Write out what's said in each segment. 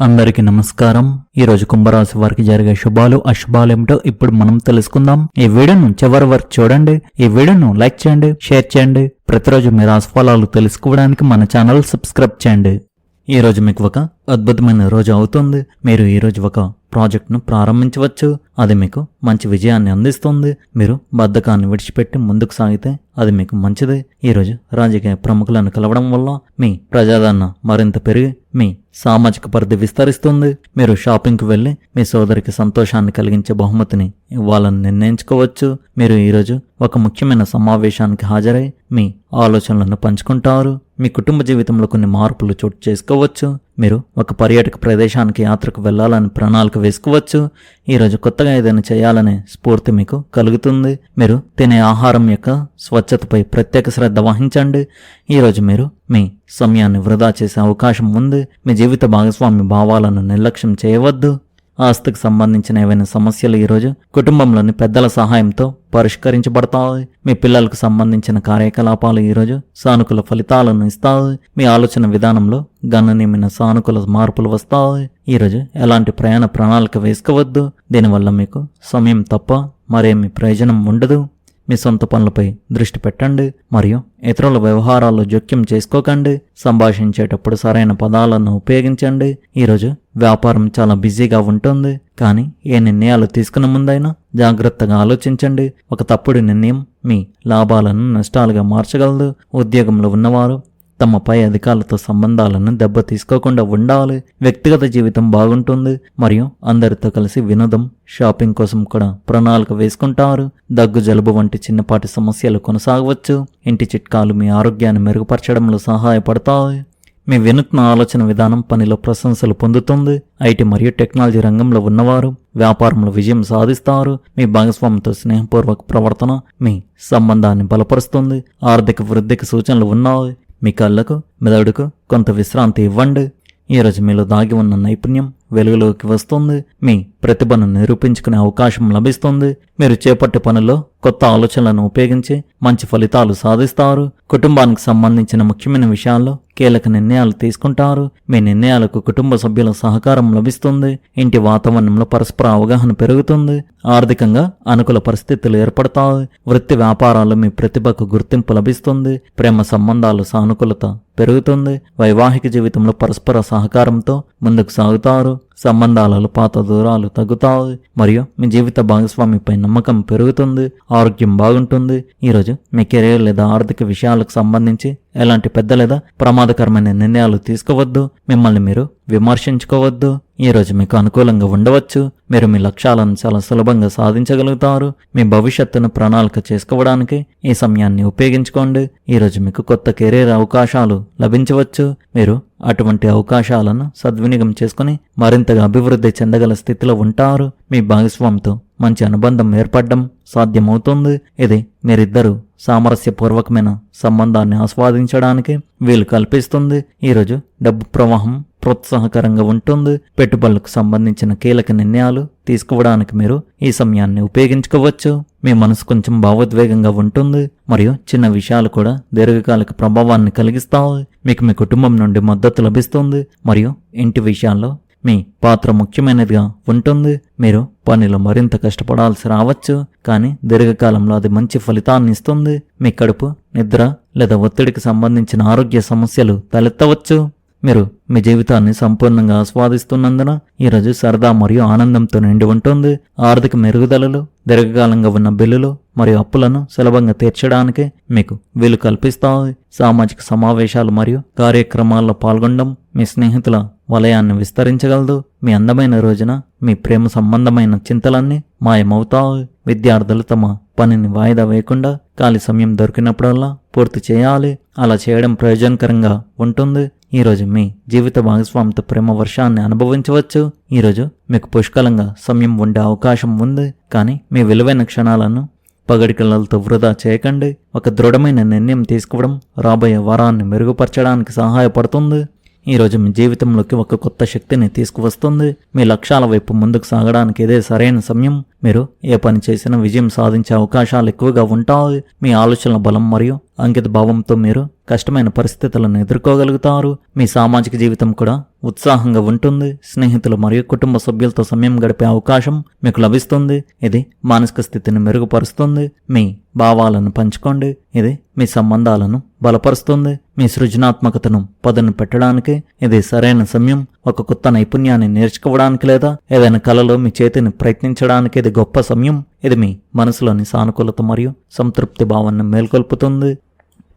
అందరికీ నమస్కారం. ఈ రోజు కుంభరాశి వారికి జరిగే శుభాలు అశుభాలు ఏమిటో ఇప్పుడు మనం తెలుసుకుందాం. ఈ వీడియోను చివరి వరకు చూడండి. ఈ వీడియోను లైక్ చేయండి, షేర్ చేయండి. ప్రతిరోజు మీ రాశి ఫలాలు తెలుసుకోవడానికి మన ఛానల్ సబ్స్క్రైబ్ చేయండి. ఈ రోజు మీకు ఒక అద్భుతమైన రోజు అవుతుంది. మీరు ఈ రోజు ఒక ప్రాజెక్టును ప్రారంభించవచ్చు. అది మీకు మంచి విజయాన్ని అందిస్తుంది. మీరు బద్ధకాన్ని విడిచిపెట్టి ముందుకు సాగితే అది మీకు మంచిది. ఈరోజు రాజకీయ ప్రముఖులను కలవడం వల్ల మీ ప్రజాదరణ మరింత పెరిగి మీ సామాజిక పరిధి విస్తరిస్తుంది. మీరు షాపింగ్కి వెళ్ళి మీ సోదరికి సంతోషాన్ని కలిగించే బహుమతిని ఇవ్వాలని నిర్ణయించుకోవచ్చు. మీరు ఈరోజు ఒక ముఖ్యమైన సమావేశానికి హాజరై మీ ఆలోచనలను పంచుకుంటారు. మీ కుటుంబ జీవితంలో కొన్ని మార్పులు చోటు చేసుకోవచ్చు. మీరు ఒక పర్యాటక ప్రదేశానికి యాత్రకు వెళ్లాలని ప్రణాళిక వేసుకోవచ్చు. ఈరోజు కొత్తగా ఏదైనా చేయాలనే స్ఫూర్తి మీకు కలుగుతుంది. మీరు తినే ఆహారం యొక్క స్వచ్ఛతపై ప్రత్యేక శ్రద్ధ వహించండి. ఈరోజు మీరు మీ సమయాన్ని వృధా చేసే అవకాశం ఉంది. మీ జీవిత భాగస్వామి భావాలను నిర్లక్ష్యం చేయవద్దు. ఆస్తికి సంబంధించిన ఏవైనా సమస్యలు ఈరోజు కుటుంబంలోని పెద్దల సహాయంతో పరిష్కరించబడతాయి. మీ పిల్లలకు సంబంధించిన కార్యకలాపాలు ఈరోజు సానుకూల ఫలితాలను ఇస్తాయి. మీ ఆలోచన విధానంలో గణనీయమైన సానుకూల మార్పులు వస్తాయి. ఈరోజు ఎలాంటి ప్రయాణ ప్రణాళిక వేసుకోవద్దు. దీనివల్ల మీకు సమయం తప్ప మరేమి ప్రయోజనం ఉండదు. మీ సొంత పనులపై దృష్టి పెట్టండి మరియు ఇతరుల వ్యవహారాల్లో జోక్యం చేసుకోకండి. సంభాషించేటప్పుడు సరైన పదాలను ఉపయోగించండి. ఈరోజు వ్యాపారం చాలా బిజీగా ఉంటుంది, కానీ ఏ నిర్ణయాలు తీసుకున్న ముందైనా జాగ్రత్తగా ఆలోచించండి. ఒక తప్పుడు నిర్ణయం మీ లాభాలను నష్టాలుగా మార్చగలదు. ఉద్యోగంలో ఉన్నవారు తమ పై అధికారులతో సంబంధాలను దెబ్బతీసుకోకుండా ఉండాలి. వ్యక్తిగత జీవితం బాగుంటుంది మరియు అందరితో కలిసి వినోదం, షాపింగ్ కోసం కూడా ప్రణాళిక వేసుకుంటారు. దగ్గు, జలుబు వంటి చిన్నపాటి సమస్యలు కొనసాగవచ్చు. ఇంటి చిట్కాలు మీ ఆరోగ్యాన్ని మెరుగుపరచడంలో సహాయపడతాయి. మీ వినూత్న ఆలోచన విధానం పనిలో ప్రశంసలు పొందుతుంది. ఐటీ మరియు టెక్నాలజీ రంగంలో ఉన్నవారు వ్యాపారంలో విజయం సాధిస్తారు. మీ భాగస్వామితో స్నేహపూర్వక ప్రవర్తన మీ సంబంధాన్ని బలపరుస్తుంది. ఆర్థిక వృద్ధికి సూచనలు ఉన్నాయి. మీ కళ్ళకు, మెదడుకు కొంత విశ్రాంతి ఇవ్వండి. ఈరోజు మీలో దాగి ఉన్న నైపుణ్యం వెలుగులోకి వస్తుంది. మీ ప్రతిభను నిరూపించుకునే అవకాశం లభిస్తుంది. మీరు చేపట్టే పనుల్లో కొత్త ఆలోచనలను ఉపయోగించి మంచి ఫలితాలు సాధిస్తారు. కుటుంబానికి సంబంధించిన ముఖ్యమైన విషయాల్లో కీలక నిర్ణయాలు తీసుకుంటారు. మీ నిర్ణయాలకు కుటుంబ సభ్యుల సహకారం లభిస్తుంది. ఇంటి వాతావరణంలో పరస్పర అవగాహన పెరుగుతుంది. ఆర్థికంగా అనుకూల పరిస్థితులు ఏర్పడతాయి. వృత్తి వ్యాపారాల్లో మీ ప్రతిభకు గుర్తింపు లభిస్తుంది. ప్రేమ సంబంధాలు సానుకూలత పెరుగుతుంది. వైవాహిక జీవితంలో పరస్పర సహకారంతో ముందుకు సాగుతారు. సంబంధాలలో పాత దూరాలు తగ్గుతాయి మరియు మీ జీవిత భాగస్వామిపై నమ్మకం పెరుగుతుంది. ఆరోగ్యం బాగుంటుంది. ఈరోజు మీ కెరీర్ లేదా ఆర్థిక విషయాలకు సంబంధించి ఎలాంటి పెద్ద లేదా ప్రమాదకరమైన నిర్ణయాలు తీసుకోవద్దు. మిమ్మల్ని మీరు విమర్శించుకోవద్దు. ఈరోజు మీకు అనుకూలంగా ఉండవచ్చు. మీరు మీ లక్ష్యాలను చాలా సులభంగా సాధించగలుగుతారు. మీ భవిష్యత్తును ప్రణాళిక చేసుకోవడానికి ఈ సమయాన్ని ఉపయోగించుకోండి. ఈరోజు మీకు కొత్త కెరీర్ అవకాశాలు లభించవచ్చు. మీరు అటువంటి అవకాశాలను సద్వినియోగం చేసుకుని మరింతగా అభివృద్ధి చెందగల స్థితిలో ఉంటారు. మీ భాగస్వామితో మంచి అనుబంధం ఏర్పడడం సాధ్యమవుతుంది. ఇది మీరిద్దరూ సామరస్యపూర్వకమైన సంబంధాన్ని ఆస్వాదించడానికి వీలు కల్పిస్తుంది. ఈరోజు డబ్బు ప్రవాహం ప్రోత్సాహకరంగా ఉంటుంది. పెట్టుబడులకు సంబంధించిన కీలక నిర్ణయాలు తీసుకోవడానికి మీరు ఈ సమయాన్ని ఉపయోగించుకోవచ్చు. మీ మనసు కొంచెం భావోద్వేగంగా ఉంటుంది మరియు చిన్న విషయాలు కూడా దీర్ఘకాలిక ప్రభావాన్ని కలిగిస్తాయి. మీకు మీ కుటుంబం నుండి మద్దతు లభిస్తుంది మరియు ఇంటి విషయాల్లో మీ పాత్ర ముఖ్యమైనదిగా ఉంటుంది. మీరు పనిలో మరింత కష్టపడాల్సి రావచ్చు, కానీ దీర్ఘకాలంలో అది మంచి ఫలితాన్ని ఇస్తుంది. మీ కడుపు, నిద్ర లేదా ఒత్తిడికి సంబంధించిన ఆరోగ్య సమస్యలు తలెత్తవచ్చు. మీరు మీ జీవితాన్ని సంపూర్ణంగా ఆస్వాదిస్తున్నందున ఈరోజు సరదా మరియు ఆనందంతో నిండి ఉంటుంది. ఆర్థిక మెరుగుదలలు, దీర్ఘకాలంగా ఉన్న బిల్లులు మరియు అప్పులను సులభంగా తీర్చడానికి మీకు వీలు కల్పిస్తాయి. సామాజిక సమావేశాలు మరియు కార్యక్రమాల్లో పాల్గొనడం మీ స్నేహితుల వలయాన్ని విస్తరించగలదు. మీ అందమైన రోజున మీ ప్రేమ సంబంధమైన చింతలన్నీ మాయమవుతాయి. విద్యార్థులు తమ పనిని వాయిదా వేయకుండా ఖాళీ సమయం దొరికినప్పుడల్లా పూర్తి చేయాలి. అలా చేయడం ప్రయోజనకరంగా ఉంటుంది. ఈరోజు మీ జీవిత భాగస్వామితో ప్రేమ వర్షాన్ని అనుభవించవచ్చు. ఈరోజు మీకు పుష్కలంగా సమయం ఉండే అవకాశం ఉంది, కానీ మీ విలువైన క్షణాలను పగడికలతో వృధా చేయకండి. ఒక దృఢమైన నిర్ణయం తీసుకోవడం రాబోయే వారాన్ని మెరుగుపరచడానికి సహాయపడుతుంది. ఈరోజు మీ జీవితంలోకి ఒక కొత్త శక్తిని తీసుకువస్తుంది. మీ లక్ష్యాల వైపు ముందుకు సాగడానికి ఇదే సరైన సమయం. మీరు ఏ పని చేసినా విజయం సాధించే అవకాశాలు ఎక్కువగా ఉంటాయి. మీ ఆలోచనల బలం మరియు అంకిత భావంతో మీరు కష్టమైన పరిస్థితులను ఎదుర్కోగలుగుతారు. మీ సామాజిక జీవితం కూడా ఉత్సాహంగా ఉంటుంది. స్నేహితులు మరియు కుటుంబ సభ్యులతో సమయం గడిపే అవకాశం మీకు లభిస్తుంది. ఇది మానసిక స్థితిని మెరుగుపరుస్తుంది. మీ భావాలను పంచుకోండి. ఇది మీ సంబంధాలను బలపరుస్తుంది. మీ సృజనాత్మకతను పదును పెట్టడానికి ఇది సరైన సమయం. ఒక కొత్త నైపుణ్యాన్ని నేర్చుకోవడానికి లేదా ఏదైనా కళలో మీ చేతిని ప్రయత్నించడానికి ఇది గొప్ప సమయం. ఇది మీ మనసులోని సానుకూలత మరియు సంతృప్తి భావాన్ని మేల్కొల్పుతుంది.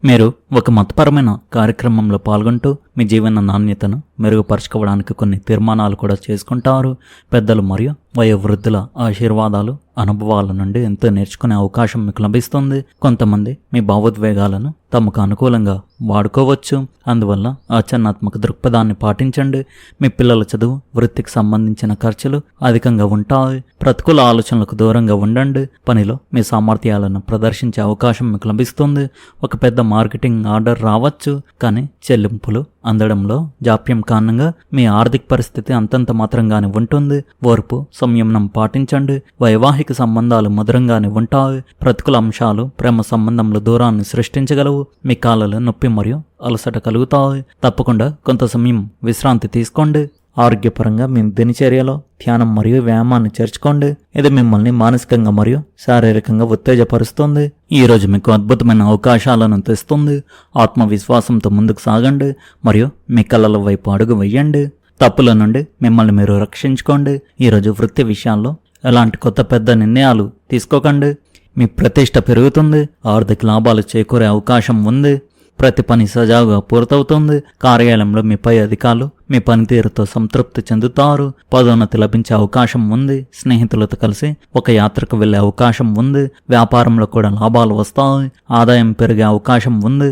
మీరు ఒక మతపరమైన కార్యక్రమంలో పాల్గొంటూ మీ జీవన నాణ్యతను మెరుగుపరచుకోవడానికి కొన్ని తీర్మానాలు కూడా చేసుకుంటారు. పెద్దలు మరియు వయోవృద్ధుల ఆశీర్వాదాలు, అనుభవాల నుండి ఎంతో నేర్చుకునే అవకాశం మీకు లభిస్తుంది. కొంతమంది మీ భావోద్వేగాలను తమకు అనుకూలంగా వాడుకోవచ్చు. అందువల్ల ఆచరణాత్మక దృక్పథాన్ని పాటించండి. మీ పిల్లల చదువు, వృత్తికి సంబంధించిన ఖర్చులు అధికంగా ఉంటాయి. ప్రతికూల ఆలోచనలకు దూరంగా ఉండండి. పనిలో మీ సామర్థ్యాలను ప్రదర్శించే అవకాశం మీకు లభిస్తుంది. ఒక పెద్ద మార్కెటింగ్ ఆర్డర్ రావచ్చు, కానీ చెల్లింపులు అందడంలో జాప్యం కారణంగా మీ ఆర్థిక పరిస్థితి అంతంత మాత్రంగానే ఉంటుంది. ఓర్పు, సంయమనం పాటించండి. వైవాహిక సంబంధాలు మధురంగానే ఉంటాయి. ప్రతికూల అంశాలు ప్రేమ సంబంధంలో దూరాన్ని సృష్టించగలవు. మీ కాళ్ళలో నొప్పి మరియు అలసట కలుగుతాయి. తప్పకుండా కొంత సమయం విశ్రాంతి తీసుకోండి. ఆరోగ్యపరంగా మీ దినచర్యలో ధ్యానం మరియు వ్యాయామాన్ని చేర్చుకోండి. ఇది మిమ్మల్ని మానసికంగా మరియు శారీరకంగా ఉత్తేజపరుస్తుంది. ఈ రోజు మీకు అద్భుతమైన అవకాశాలను తెస్తుంది. ఆత్మవిశ్వాసంతో ముందుకు సాగండి మరియు మీ కళల వైపు అడుగు వేయండి. తప్పుల నుండి మిమ్మల్ని మీరు రక్షించుకోండి. ఈరోజు వృత్తి విషయాల్లో ఎలాంటి కొత్త పెద్ద నిర్ణయాలు తీసుకోకండి. మీ ప్రతిష్ట పెరుగుతుంది. ఆర్థిక లాభాలు చేకూరే అవకాశం ఉంది. ప్రతి పని సజావుగా పూర్తవుతుంది. కార్యాలయంలో మీ పై అధికారులు మీ పనితీరుతో సంతృప్తి చెందుతారు. పదోన్నతి లభించే అవకాశం ఉంది. స్నేహితులతో కలిసి ఒక యాత్రకు వెళ్లే అవకాశం ఉంది. వ్యాపారంలో కూడా లాభాలు వస్తాయి. ఆదాయం పెరిగే అవకాశం ఉంది.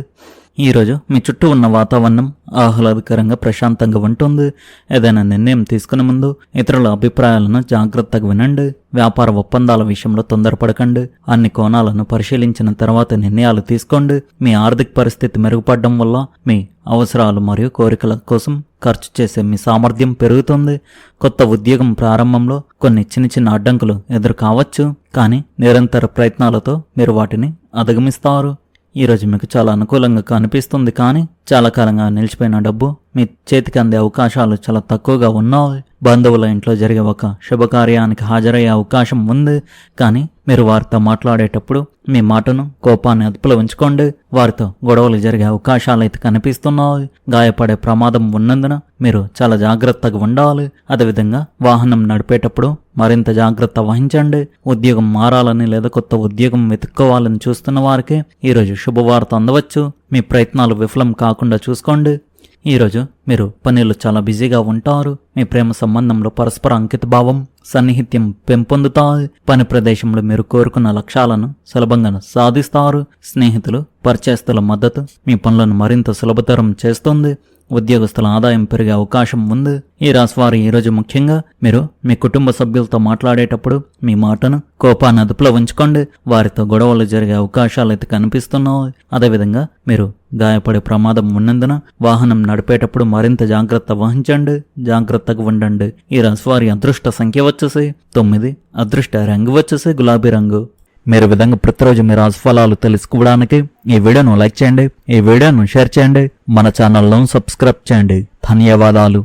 ఈరోజు మీ చుట్టూ ఉన్న వాతావరణం ఆహ్లాదకరంగా ప్రశాంతంగా ఉంటుంది. ఏదైనా నిర్ణయం తీసుకునే ముందు ఇతరుల అభిప్రాయాలను జాగ్రత్తగా వినండి. వ్యాపార ఒప్పందాల విషయంలో తొందరపడకండి. అన్ని కోణాలను పరిశీలించిన తర్వాత నిర్ణయాలు తీసుకోండి. మీ ఆర్థిక పరిస్థితి మెరుగుపడడం వల్ల మీ అవసరాలు మరియు కోరికల కోసం ఖర్చు చేసే మీ సామర్థ్యం పెరుగుతుంది. కొత్త ఉద్యోగం ప్రారంభంలో కొన్ని చిన్న అడ్డంకులు ఎదురు కావచ్చు, కానీ నిరంతర ప్రయత్నాలతో మీరు వాటిని అధిగమిస్తారు. ఈరోజు మీకు చాలా అనుకూలంగా కనిపిస్తుంది, కానీ చాలా కాలంగా నిలిచిపోయిన డబ్బు మీ చేతికి అందే అవకాశాలు చాలా తక్కువగా ఉన్నాయి. బంధువుల ఇంట్లో జరిగే ఒక శుభకార్యానికి హాజరయ్యే అవకాశం ఉంది, కానీ మీరు వారితో మాట్లాడేటప్పుడు మీ మాటను, కోపాన్ని అదుపులో ఉంచుకోండి. వారితో గొడవలు జరిగే అవకాశాలు అయితే కనిపిస్తున్నాయి. గాయపడే ప్రమాదం ఉన్నందున మీరు చాలా జాగ్రత్తగా ఉండాలి. అదేవిధంగా వాహనం నడిపేటప్పుడు మరింత జాగ్రత్త వహించండి. ఉద్యోగం మారాలని లేదా కొత్త ఉద్యోగం వెతుక్కోవాలని చూస్తున్న వారికి ఈరోజు శుభవార్త అందవచ్చు. మీ ప్రయత్నాలు విఫలం కాకుండా చూసుకోండి. ఈరోజు మీరు పనిలో చాలా బిజీగా ఉంటారు. మీ ప్రేమ సంబంధంలో పరస్పర అంకితభావం, సన్నిహిత్యం పెంపొందుతాయి. పని ప్రదేశంలో మీరు కోరుకున్న లక్ష్యాలను సులభంగా సాధిస్తారు. స్నేహితులు, పరిచయస్తుల మద్దతు మీ పనులను మరింత సులభతరం చేస్తుంది. ఉద్యోగస్తుల ఆదాయం పెరిగే అవకాశం ఉంది. ఈ రాశివారు ఈరోజు ముఖ్యంగా మీరు మీ కుటుంబ సభ్యులతో మాట్లాడేటప్పుడు మీ మాటను, కోపాన్ని అదుపులో ఉంచుకోండి. వారితో గొడవలు జరిగే అవకాశాలు అయితే కనిపిస్తున్నాయి. అదేవిధంగా మీరు గాయపడే ప్రమాదం ఉన్నందున వాహనం నడిపేటప్పుడు మరింత జాగ్రత్త వహించండి. జాగ్రత్తగా ఉండండి. ఈ రాశివారి అదృష్ట సంఖ్య వచ్చేసి 9. అదృష్ట రంగు వచ్చేసి గులాబీ రంగు. మీరు విధంగా ప్రతిరోజు మీ రాశిఫలాలు తెలుసుకోవడానికి ఈ వీడియోను లైక్ చేయండి, ఈ వీడియోను షేర్ చేయండి, మన ఛానల్ను సబ్స్క్రైబ్ చేయండి. ధన్యవాదాలు.